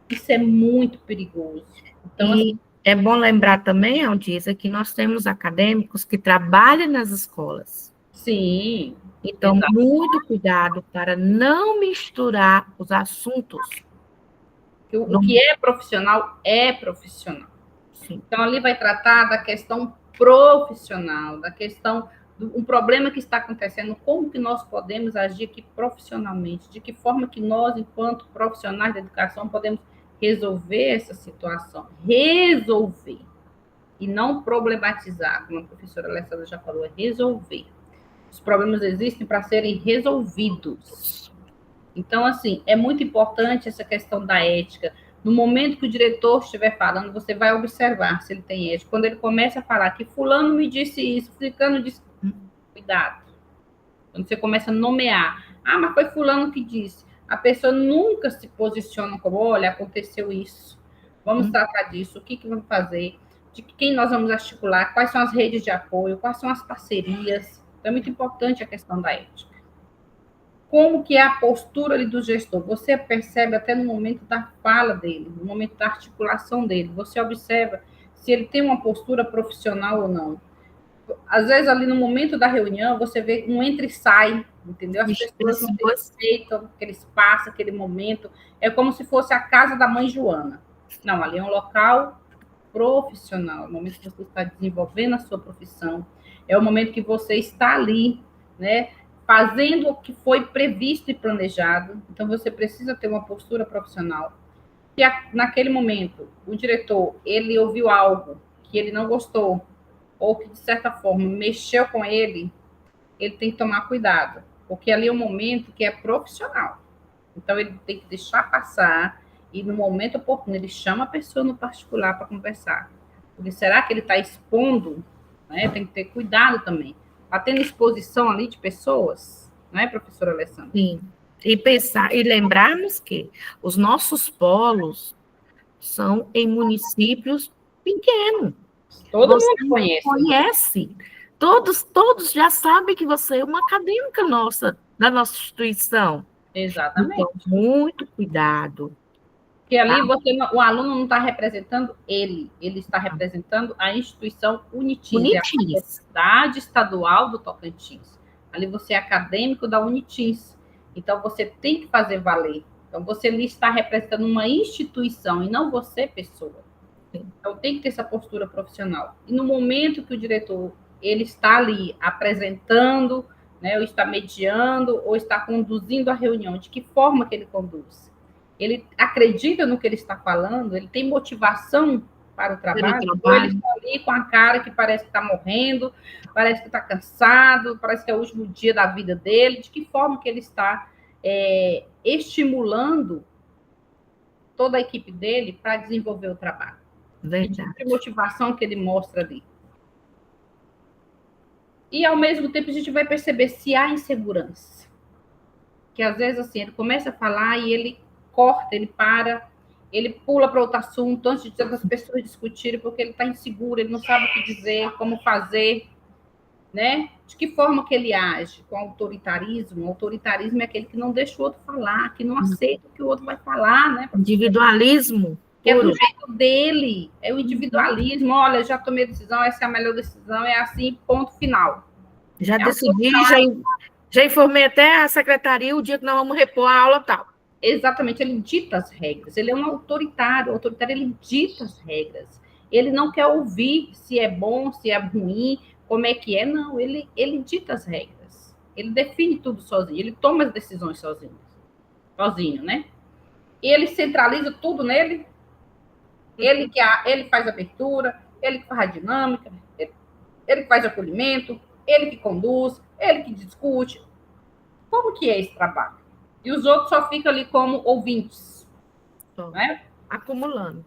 Isso é muito perigoso. Então, e é bom lembrar também, Aldícia, que nós temos acadêmicos que trabalham nas escolas. Sim. Então, Exato. muito cuidado para não misturar os assuntos. O que é profissional é profissional. Sim. Então, ali vai tratar da questão profissional, da questão um problema que está acontecendo, como que nós podemos agir aqui profissionalmente, de que forma que nós, enquanto profissionais da educação, podemos resolver essa situação. Resolver. E não problematizar, como a professora Alessandra já falou, é resolver. Os problemas existem para serem resolvidos. Então, assim, é muito importante essa questão da ética. No momento que o diretor estiver falando, você vai observar se ele tem ética. Quando ele começa a falar que fulano me disse isso, fulano disse, cuidado. Quando você começa a nomear, mas foi fulano que disse. A pessoa nunca se posiciona como, olha, aconteceu isso. Vamos tratar disso, o que vamos fazer, de quem nós vamos articular, quais são as redes de apoio, quais são as parcerias. Então, é muito importante a questão da ética. Como que é a postura ali do gestor? Você percebe até no momento da fala dele, no momento da articulação dele. Você observa se ele tem uma postura profissional ou não. Às vezes, ali no momento da reunião, você vê um entra e sai, entendeu? As pessoas não respeitam aquele espaço, aquele momento. É como se fosse a casa da mãe Joana. Não, ali é um local profissional, é o momento que você está desenvolvendo a sua profissão, é o momento que você está ali, né, fazendo o que foi previsto e planejado. Então, você precisa ter uma postura profissional. Se naquele momento o diretor ele ouviu algo que ele não gostou ou que de certa forma mexeu com ele, ele tem que tomar cuidado, porque ali é um momento que é profissional. Então ele tem que deixar passar e no momento oportuno ele chama a pessoa no particular para conversar. Porque será que ele está expondo? Né? Tem que ter cuidado também. Está tendo exposição ali de pessoas, não é, professora Alessandra? Sim. E pensar e lembrarmos que os nossos polos são em municípios pequenos. Todo Você mundo conhece. conhece. Todos já sabem que você é uma acadêmica nossa, da nossa instituição. Exatamente. Então, muito cuidado. Porque ali o aluno não está representando ele está representando a instituição Unitins, é a Unitins. Universidade Estadual do Tocantins. Ali você é acadêmico da Unitins. Então, você tem que fazer valer. Então, você ali está representando uma instituição e não você, pessoa. Então, tem que ter essa postura profissional. E no momento que o diretor ele está ali apresentando, né, ou está mediando, ou está conduzindo a reunião, de que forma que ele conduz? Ele acredita no que ele está falando? Ele tem motivação para o trabalho? Ou ele está ali com a cara que parece que está morrendo, parece que está cansado, parece que é o último dia da vida dele? De que forma que ele está estimulando toda a equipe dele para desenvolver o trabalho? Que tipo de motivação que ele mostra ali? E, ao mesmo tempo, a gente vai perceber se há insegurança. Que, às vezes, assim, ele começa a falar e ele corta, ele para, ele pula para outro assunto antes de as pessoas discutirem, porque ele está inseguro, ele não sabe o que dizer, como fazer, né? De que forma que ele age? Com autoritarismo? O autoritarismo é aquele que não deixa o outro falar, que não aceita o que o outro vai falar, né? Individualismo. É do jeito dele, é o individualismo. Olha, já tomei a decisão, essa é a melhor decisão, é assim, ponto final. Já decidi, já informei até a secretaria o dia que nós vamos repor a aula tal. Exatamente, ele dita as regras, ele é um autoritário, o autoritário ele dita as regras. Ele não quer ouvir se é bom, se é ruim, como é que é, não, ele dita as regras. Ele define tudo sozinho, ele toma as decisões sozinho, né? Ele centraliza tudo nele, ele faz a abertura, ele que faz a dinâmica, ele que faz o acolhimento, ele que conduz, ele que discute. Como que é esse trabalho? E os outros só ficam ali como ouvintes. Né? Acumulando.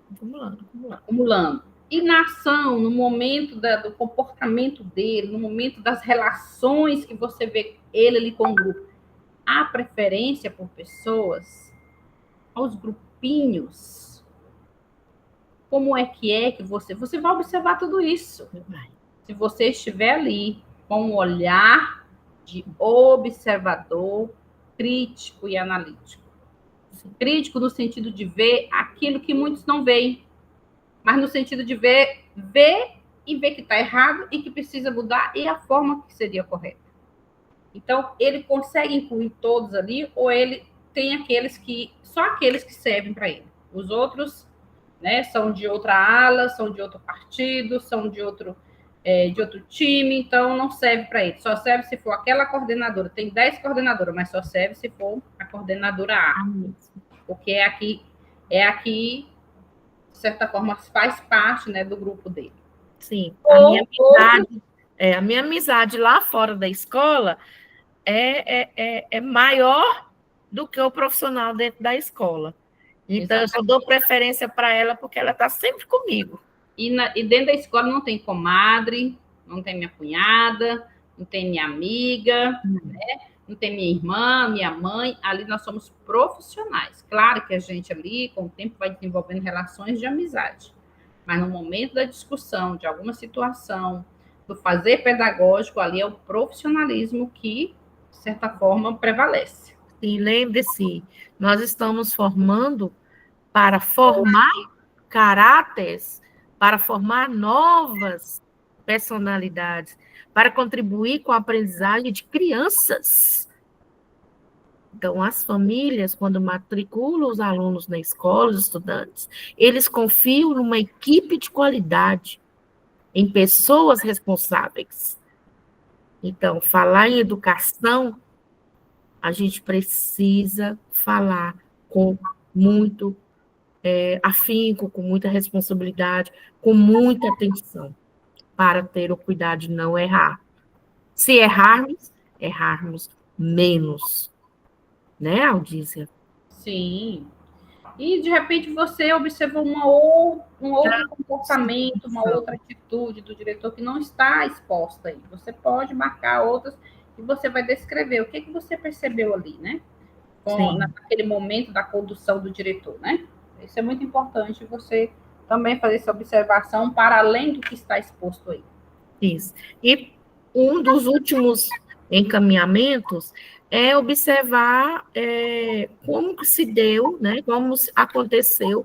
E na ação, no momento do comportamento dele, no momento das relações que você vê ele ali com o grupo, há preferência por pessoas, aos grupinhos. Como é que você vai observar tudo isso? Se você estiver ali com um olhar de observador, crítico e analítico. Crítico no sentido de ver aquilo que muitos não veem, mas no sentido de ver e ver que está errado e que precisa mudar e a forma que seria correta. Então, ele consegue incluir todos ali, ou ele tem só aqueles que servem para ele. Os outros, né, são de outra ala, são de outro partido, são de outro time, então não serve para ele. Só serve se for aquela coordenadora. Tem 10 coordenadoras, mas só serve se for a coordenadora A. Porque é aqui, de certa forma, faz parte, né, do grupo dele. Sim, a minha amizade lá fora da escola é maior do que o profissional dentro da escola. Então, eu só dou preferência para ela porque ela está sempre comigo. E dentro da escola não tem comadre, não tem minha cunhada, não tem minha amiga, né? Não tem minha irmã, minha mãe. Ali nós somos profissionais. Claro que a gente ali, com o tempo, vai desenvolvendo relações de amizade. Mas no momento da discussão, de alguma situação, do fazer pedagógico, ali é o profissionalismo que, de certa forma, prevalece. E lembre-se, nós estamos formando para formar caráteres, para formar novas personalidades, para contribuir com a aprendizagem de crianças. Então, as famílias, quando matriculam os alunos na escola, os estudantes, eles confiam numa equipe de qualidade, em pessoas responsáveis. Então, falar em educação, a gente precisa falar com muito afinco, com muita responsabilidade, com muita atenção, para ter o cuidado de não errar. Se errarmos menos. Né, Aldícia? Sim. E, de repente, você observa um outro comportamento, uma outra atitude do diretor que não está exposta aí. Você pode marcar outras e você vai descrever o que você percebeu ali, né? Naquele momento da condução do diretor, né? Isso é muito importante, você também fazer essa observação para além do que está exposto aí. Isso. E um dos últimos encaminhamentos é observar como que se deu, né, como aconteceu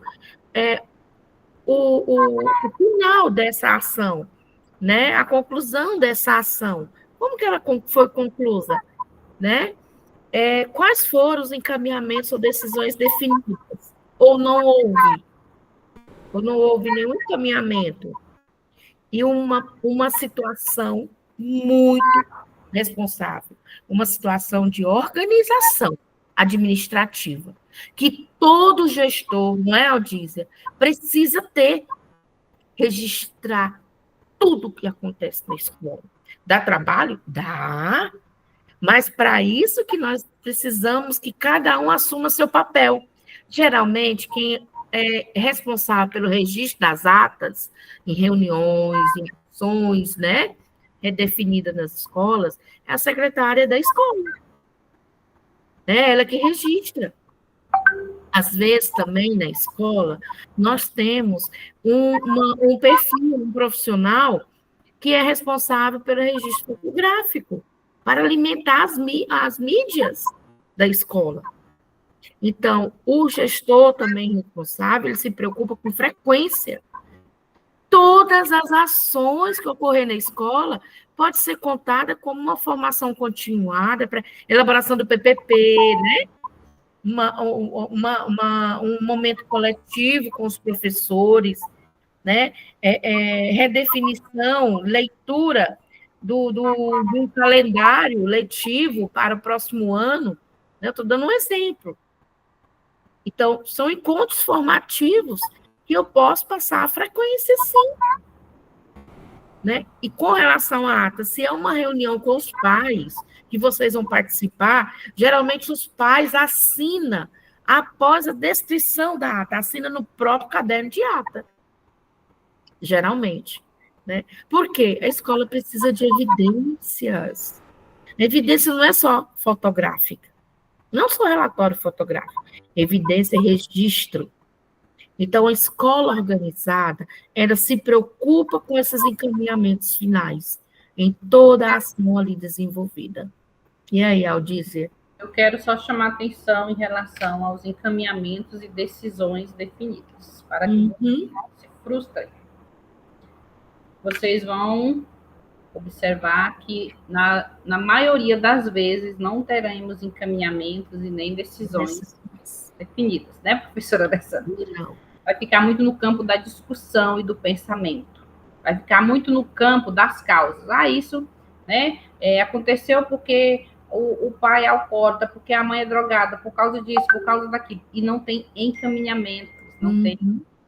o final dessa ação, né, a conclusão dessa ação. Como que ela foi conclusa, né? Quais foram os encaminhamentos ou decisões definidas? Ou não houve? Ou não houve nenhum encaminhamento? E uma situação muito responsável, uma situação de organização administrativa, que todo gestor, não é, Aldísia, precisa ter, registrar tudo o que acontece na escola. Dá trabalho? Dá, mas para isso que nós precisamos que cada um assuma seu papel. Geralmente, quem é responsável pelo registro das atas, em reuniões, em ações, né, redefinidas nas escolas, é a secretária da escola. É ela que registra. Às vezes, também, na escola, nós temos um perfil, um profissional que é responsável pelo registro fotográfico, para alimentar as mídias da escola. Então, o gestor também responsável, ele se preocupa com frequência. Todas as ações que ocorrem na escola pode ser contada como uma formação continuada para elaboração do PPP, né? Um momento coletivo com os professores, né? Redefinição, leitura de um calendário letivo para o próximo ano. Né? Estou dando um exemplo. Então, são encontros formativos que eu posso passar a frequência, sim. Né? E com relação à ata, se é uma reunião com os pais que vocês vão participar, geralmente os pais assinam após a descrição da ata, assinam no próprio caderno de ata. Geralmente. Né? Por quê? A escola precisa de evidências. A evidência não é só fotográfica, não só relatório fotográfico, evidência e registro. Então, a escola organizada, ela se preocupa com esses encaminhamentos finais, em toda a ação ali desenvolvida. E aí, Aldísia? Eu quero só chamar atenção em relação aos encaminhamentos e decisões definidas, para que vocês não se frustrem. Vocês vão observar que, na maioria das vezes, não teremos encaminhamentos e nem decisões definidas, né, professora Alessandra? Não. Vai ficar muito no campo da discussão e do pensamento. Vai ficar muito no campo das causas. Isso, né, aconteceu porque o pai é alcoólatra, porque a mãe é drogada, por causa disso, por causa daquilo. E não tem encaminhamentos, não tem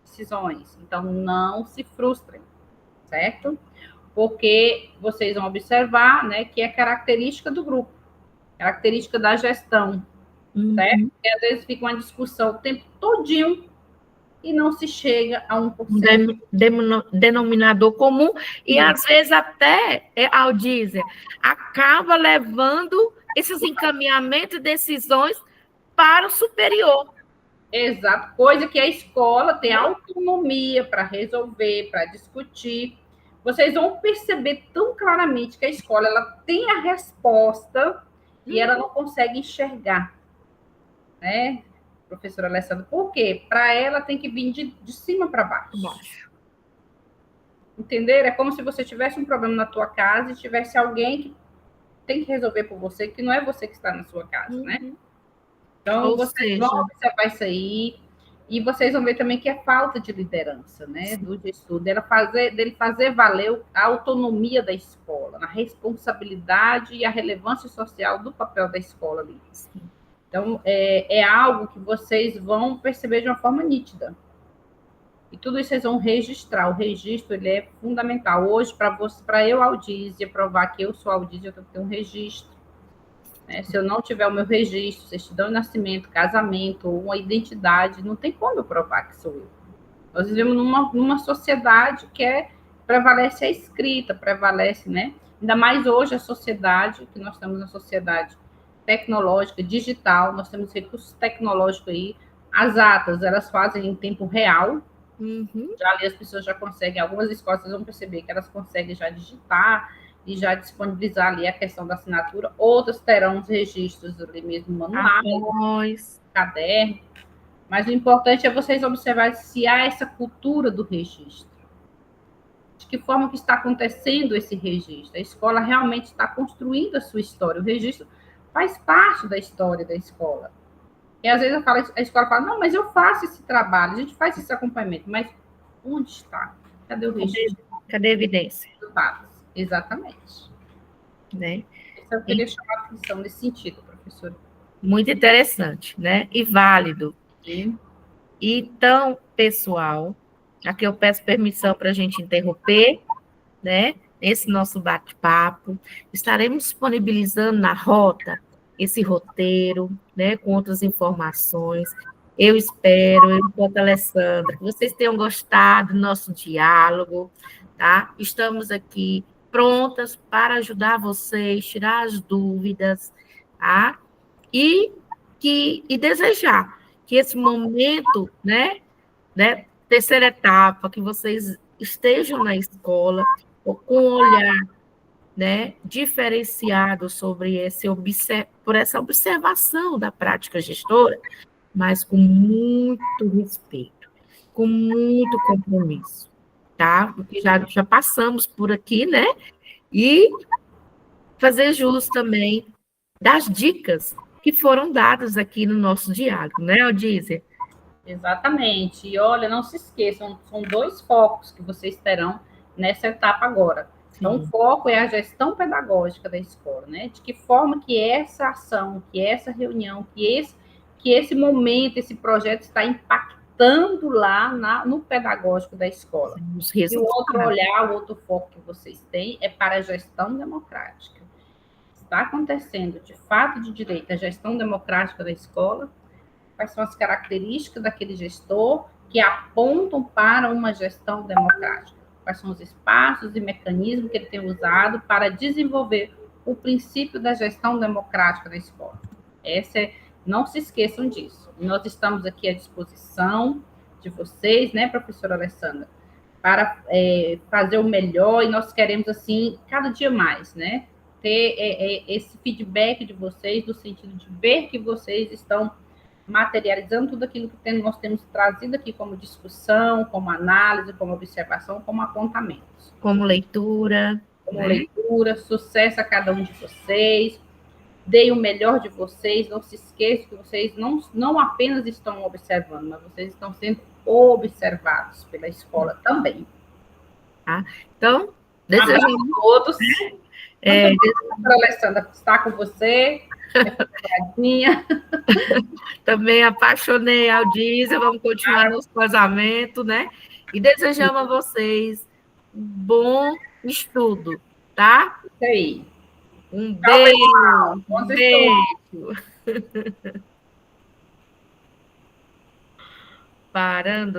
decisões. Então, não se frustrem, certo? Porque vocês vão observar, né, que é característica do grupo, característica da gestão, certo? Porque às vezes fica uma discussão o tempo todinho e não se chega a 1%. Denominador comum, e às vezes até, Aldísia, acaba levando esses encaminhamentos e decisões para o superior. Exato, coisa que a escola tem autonomia para resolver, para discutir. Vocês vão perceber tão claramente que a escola ela tem a resposta e ela não consegue enxergar, né, professora Alessandra? Por quê? Para ela tem que vir de cima para baixo. Entenderam? É como se você tivesse um problema na tua casa e tivesse alguém que tem que resolver por você, que não é você que está na sua casa, né? Então, vocês vão observar isso aí, e vocês vão ver também que é falta de liderança, né, do gestor, dele fazer valer a autonomia da escola, a responsabilidade e a relevância social do papel da escola ali. Então, é algo que vocês vão perceber de uma forma nítida. E tudo isso vocês vão registrar. O registro, ele é fundamental. Hoje, para eu, Aldísia, provar que eu sou Aldísia, eu tenho que ter um registro. Se eu não tiver o meu registro, certidão de nascimento, casamento, ou uma identidade, não tem como eu provar que sou eu. Nós vivemos numa sociedade que prevalece a escrita, prevalece, né? Ainda mais hoje a sociedade, que nós estamos na sociedade tecnológica, digital, nós temos recursos tecnológicos aí, as atas, elas fazem em tempo real, já ali as pessoas já conseguem, algumas escolas vocês vão perceber que elas conseguem já digitar, e já disponibilizar ali a questão da assinatura, outras terão os registros ali mesmo manuais, caderno, mas o importante é vocês observarem se há essa cultura do registro. De que forma que está acontecendo esse registro? A escola realmente está construindo a sua história, o registro faz parte da história da escola. E às vezes a escola fala, não, mas eu faço esse trabalho, a gente faz esse acompanhamento, mas onde está? Cadê o registro? Cadê a evidência? Exatamente. Né? Eu queria chamar a atenção nesse sentido, professora. Muito interessante, né? E válido. Sim. Então, pessoal, aqui eu peço permissão para a gente interromper, né? Esse nosso bate-papo. Estaremos disponibilizando na rota esse roteiro, né? Com outras informações. Eu espero, enquanto Alessandra, que vocês tenham gostado do nosso diálogo, tá? Estamos aqui prontas para ajudar vocês, tirar as dúvidas, tá? E desejar que esse momento, né, terceira etapa, que vocês estejam na escola com um olhar, né, diferenciado sobre por essa observação da prática gestora, mas com muito respeito, com muito compromisso, tá? Porque já passamos por aqui, né? E fazer jus também das dicas que foram dadas aqui no nosso diálogo, né, Aldísia? Exatamente. E olha, não se esqueçam, são 2 focos que vocês terão nessa etapa agora. Então, o foco é a gestão pedagógica da escola, né? De que forma que essa ação, que essa reunião, que esse momento, esse projeto está impactando lá no pedagógico da escola. E o outro olhar, o outro foco que vocês têm é para a gestão democrática. Está acontecendo, de fato, de direito, a gestão democrática da escola? Quais são as características daquele gestor que apontam para uma gestão democrática? Quais são os espaços e mecanismos que ele tem usado para desenvolver o princípio da gestão democrática da escola? Não se esqueçam disso. Nós estamos aqui à disposição de vocês, né, professora Alessandra, para fazer o melhor, e nós queremos, assim, cada dia mais, né, ter esse feedback de vocês, no sentido de ver que vocês estão materializando tudo aquilo que nós temos trazido aqui como discussão, como análise, como observação, como apontamentos. Como leitura. Como leitura, sucesso a cada um de vocês. Deem o melhor de vocês. Não se esqueçam que vocês não apenas estão observando, mas vocês estão sendo observados pela escola também. Tá? Então, Abraço a todos. É, a Alessandra está com você. Também apaixonei a Aldísia, vamos continuar nos casamentos, né? E desejamos a vocês um bom estudo, tá? Isso aí. Um beijo. Um beijo. Parando.